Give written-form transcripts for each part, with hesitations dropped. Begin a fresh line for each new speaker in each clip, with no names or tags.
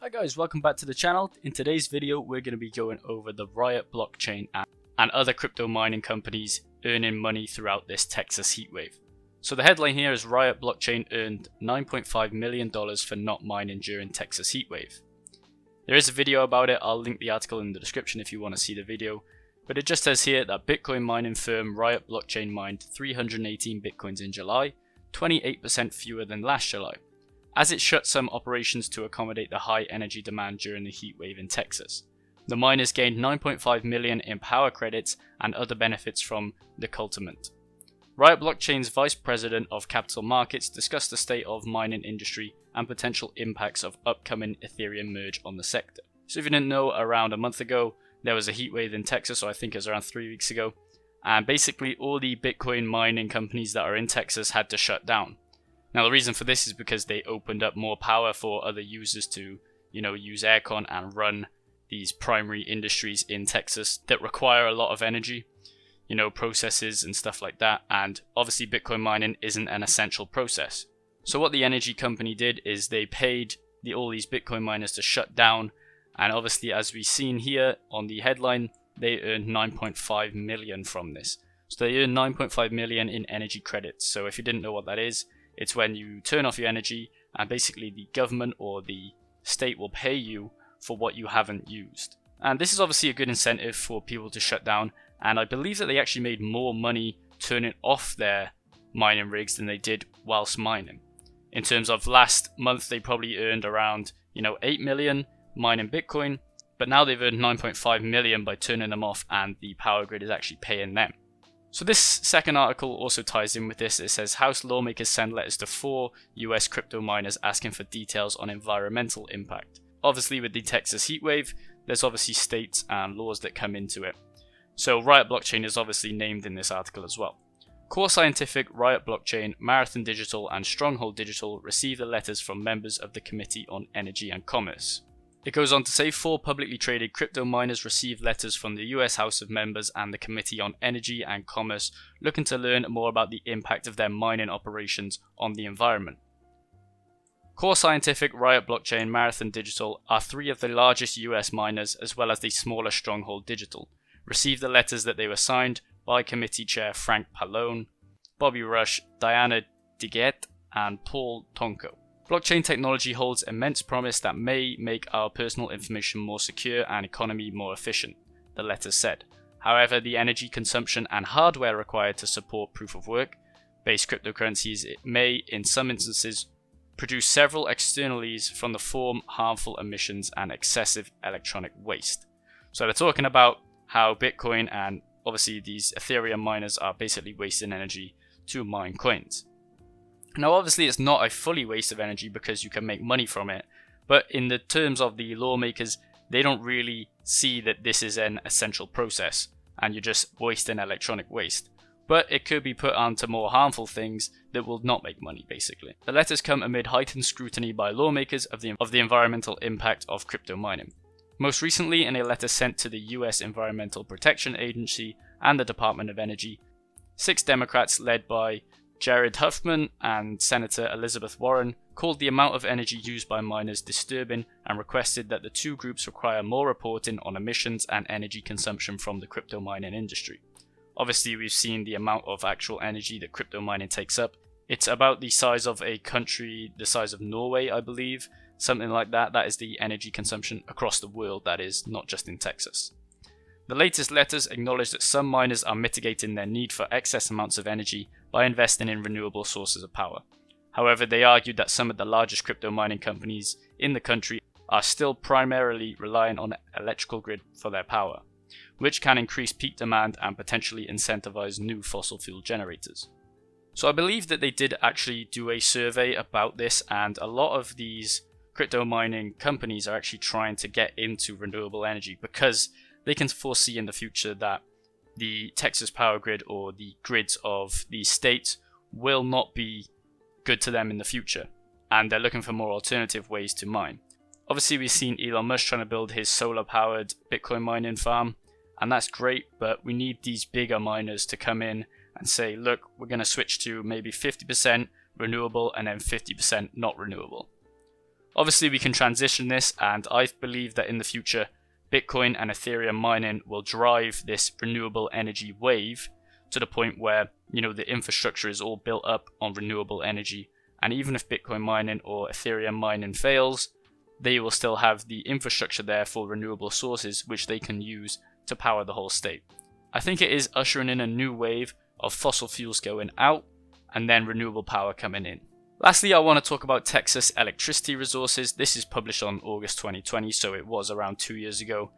Hi guys, welcome back to the channel. In today's video we're going to be going over the Riot blockchain and other crypto mining companies earning money throughout this Texas heatwave. So the headline here is Riot blockchain earned $9.5 million for not mining during Texas heatwave. There is a video about it, I'll link the article in the description if you want to see the video, but it just says here that Bitcoin mining firm Riot blockchain mined 318 Bitcoins in July, 28% fewer than last July, as it shut some operations to accommodate the high energy demand during the heatwave in Texas. The miners gained 9.5 million in power credits and other benefits from the curtailment. Riot blockchain's vice president of capital markets discussed the state of mining industry and potential impacts of upcoming Ethereum merge on the sector. So if you didn't know, around a month ago there was a heatwave in Texas, or I think it was around 3 weeks ago, and basically all the Bitcoin mining companies that are in Texas had to shut down. Now the reason for this is because they opened up more power for other users to, use aircon and run these primary industries in Texas that require a lot of energy, processes and stuff like that. And obviously Bitcoin mining isn't an essential process. So what the energy company did is they paid all these Bitcoin miners to shut down. And obviously, as we've seen here on the headline, they earned 9.5 million from this. So they earned 9.5 million in energy credits. So if you didn't know what that is, it's when you turn off your energy and basically the government or the state will pay you for what you haven't used. And this is obviously a good incentive for people to shut down. And I believe that they actually made more money turning off their mining rigs than they did whilst mining. In terms of last month, they probably earned around, 8 million mining Bitcoin, but now they've earned 9.5 million by turning them off and the power grid is actually paying them. So this second article also ties in with this. It says House lawmakers send letters to 4 US crypto miners asking for details on environmental impact. Obviously with the Texas heatwave, there's obviously states and laws that come into it. So Riot blockchain is obviously named in this article as well. Core Scientific, Riot blockchain, Marathon Digital and Stronghold Digital received the letters from members of the Committee on Energy and Commerce. It goes on to say 4 publicly traded crypto miners received letters from the US House of Members and the Committee on Energy and Commerce looking to learn more about the impact of their mining operations on the environment. Core Scientific, Riot blockchain, Marathon Digital are 3 of the largest US miners, as well as the smaller Stronghold Digital, received the letters that they were signed by Committee Chair Frank Pallone, Bobby Rush, Diana DeGette and Paul Tonko. Blockchain technology holds immense promise that may make our personal information more secure and economy more efficient, the letters said. However, the energy consumption and hardware required to support proof of work-based cryptocurrencies may, in some instances, produce several externalities from the form harmful emissions and excessive electronic waste. So they're talking about how Bitcoin and obviously these Ethereum miners are basically wasting energy to mine coins. Now obviously it's not a fully waste of energy because you can make money from it, but in the terms of the lawmakers, they don't really see that this is an essential process and you're just wasting electronic waste. But it could be put onto more harmful things that will not make money basically. The letters come amid heightened scrutiny by lawmakers of the environmental impact of crypto mining. Most recently, in a letter sent to the US Environmental Protection Agency and the Department of Energy, 6 Democrats led by Jared Huffman and Senator Elizabeth Warren called the amount of energy used by miners disturbing and requested that the 2 groups require more reporting on emissions and energy consumption from the crypto mining industry. Obviously, we've seen the amount of actual energy that crypto mining takes up. It's about the size of a country, the size of Norway, I believe, something like that. That is the energy consumption across the world, that is, not just in Texas. The latest letters acknowledge that some miners are mitigating their need for excess amounts of energy by investing in renewable sources of power. However, they argued that some of the largest crypto mining companies in the country are still primarily relying on the electrical grid for their power, which can increase peak demand and potentially incentivize new fossil fuel generators. So I believe that they did actually do a survey about this, and a lot of these crypto mining companies are actually trying to get into renewable energy because they can foresee in the future that the Texas power grid or the grids of these states will not be good to them in the future, and they're looking for more alternative ways to mine. Obviously, we've seen Elon Musk trying to build his solar-powered Bitcoin mining farm, and that's great, but we need these bigger miners to come in and say, look, we're going to switch to maybe 50% renewable and then 50% not renewable. Obviously we can transition this, and I believe that in the future Bitcoin and Ethereum mining will drive this renewable energy wave to the point where, the infrastructure is all built up on renewable energy, and even if Bitcoin mining or Ethereum mining fails, they will still have the infrastructure there for renewable sources which they can use to power the whole state. I think it is ushering in a new wave of fossil fuels going out and then renewable power coming in. Lastly, I want to talk about Texas electricity resources. This is published on August 2020, so it was around 2 years ago.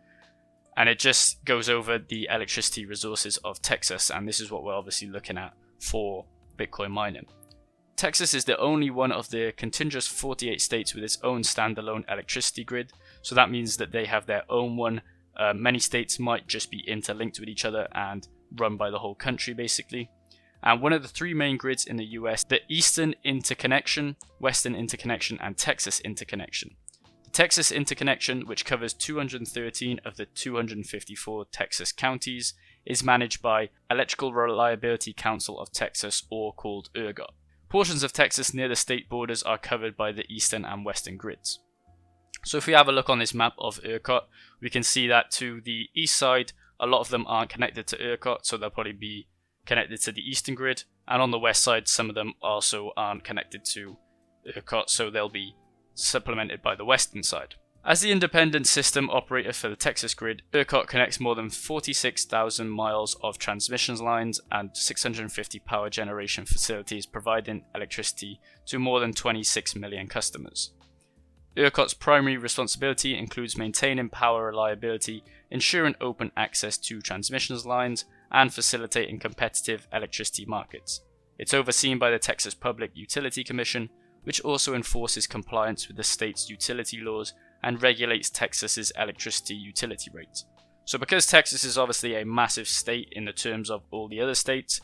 And it just goes over the electricity resources of Texas, and this is what we're obviously looking at for Bitcoin mining. Texas is the only one of the contiguous 48 states with its own standalone electricity grid, so that means that they have their own one. Many states might just be interlinked with each other and run by the whole country basically. And one of the three main grids in the US, the Eastern Interconnection, Western Interconnection, and Texas Interconnection. The Texas Interconnection, which covers 213 of the 254 Texas counties, is managed by Electrical Reliability Council of Texas, or called ERCOT. Portions of Texas near the state borders are covered by the Eastern and Western grids. So if we have a look on this map of ERCOT, we can see that to the east side, a lot of them aren't connected to ERCOT, so they'll probably be connected to the eastern grid, and on the west side some of them also aren't connected to ERCOT, so they'll be supplemented by the western side. As the independent system operator for the Texas grid, ERCOT connects more than 46,000 miles of transmission lines and 650 power generation facilities, providing electricity to more than 26 million customers. ERCOT's primary responsibility includes maintaining power reliability, ensuring open access to transmission lines, and facilitating competitive electricity markets. It's overseen by the Texas Public Utility Commission, which also enforces compliance with the state's utility laws and regulates Texas's electricity utility rates. So because Texas is obviously a massive state in the terms of all the other states,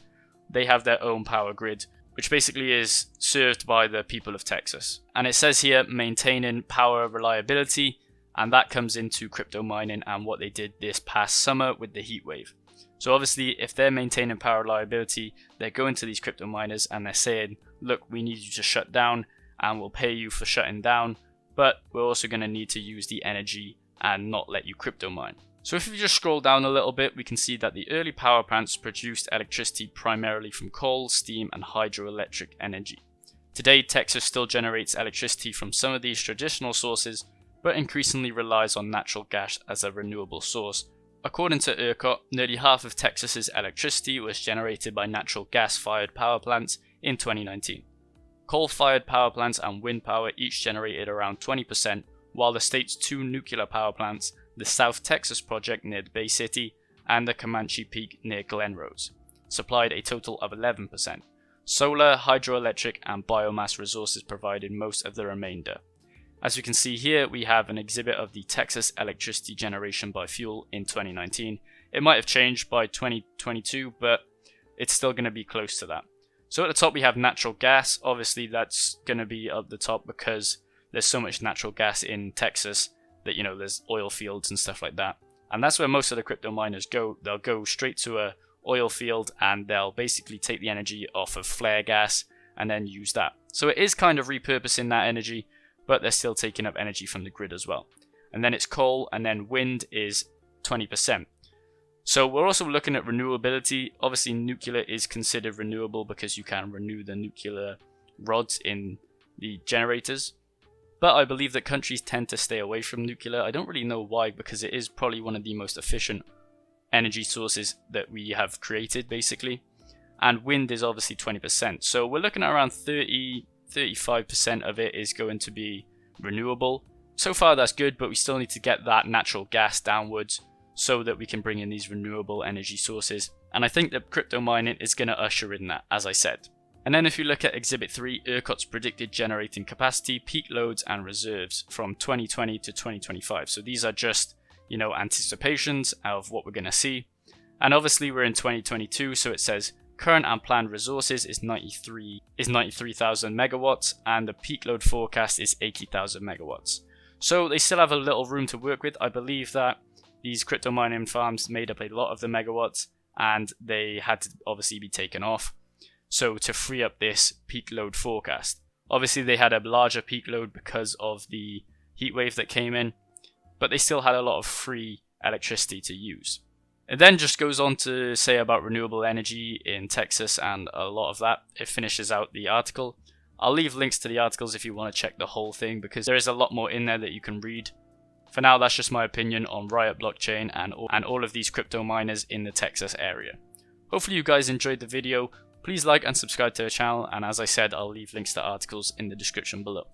they have their own power grid, which basically is served by the people of Texas. And it says here, maintaining power reliability, and that comes into crypto mining and what they did this past summer with the heat wave. So obviously, if they're maintaining power reliability, they're going to these crypto miners and they're saying, look, we need you to shut down and we'll pay you for shutting down, but we're also going to need to use the energy and not let you crypto mine. So if we just scroll down a little bit, we can see that the early power plants produced electricity primarily from coal, steam, and hydroelectric energy. Today, Texas still generates electricity from some of these traditional sources, but increasingly relies on natural gas as a renewable source. According to ERCOT, nearly half of Texas's electricity was generated by natural gas-fired power plants in 2019. Coal-fired power plants and wind power each generated around 20%, while the state's two nuclear power plants, the South Texas project near the Bay City and the Comanche Peak near Glen Rose, supplied a total of 11%. Solar, hydroelectric, and biomass resources provided most of the remainder. As we can see here, we have an exhibit of the Texas electricity generation by fuel in 2019. It might have changed by 2022, but it's still going to be close to that. So at the top we have natural gas. Obviously that's going to be up the top because there's so much natural gas in Texas that, there's oil fields and stuff like that. And that's where most of the crypto miners go. They'll go straight to a oil field and they'll basically take the energy off of flare gas and then use that. So it is kind of repurposing that energy, but they're still taking up energy from the grid as well. And then it's coal, and then wind is 20%. So we're also looking at renewability. Obviously nuclear is considered renewable because you can renew the nuclear rods in the generators. But I believe that countries tend to stay away from nuclear. I don't really know why, because it is probably one of the most efficient energy sources that we have created basically. And wind is obviously 20%. So we're looking at around 35% of it is going to be renewable. So far that's good, but we still need to get that natural gas downwards so that we can bring in these renewable energy sources. And I think that crypto mining is going to usher in that, as I said. And then if you look at Exhibit 3, ERCOT's predicted generating capacity, peak loads and reserves from 2020 to 2025. So these are just, anticipations of what we're going to see. And obviously we're in 2022, so it says current and planned resources is 93,000 megawatts, and the peak load forecast is 80,000 megawatts. So they still have a little room to work with. I believe that these crypto mining farms made up a lot of the megawatts, and they had to obviously be taken off. So to free up this peak load forecast. Obviously they had a larger peak load because of the heat wave that came in, but they still had a lot of free electricity to use. It then just goes on to say about renewable energy in Texas and a lot of that. It finishes out the article. I'll leave links to the articles if you want to check the whole thing, because there is a lot more in there that you can read. For now, that's just my opinion on Riot blockchain and all of these crypto miners in the Texas area. Hopefully you guys enjoyed the video. Please like and subscribe to the channel, and as I said, I'll leave links to articles in the description below.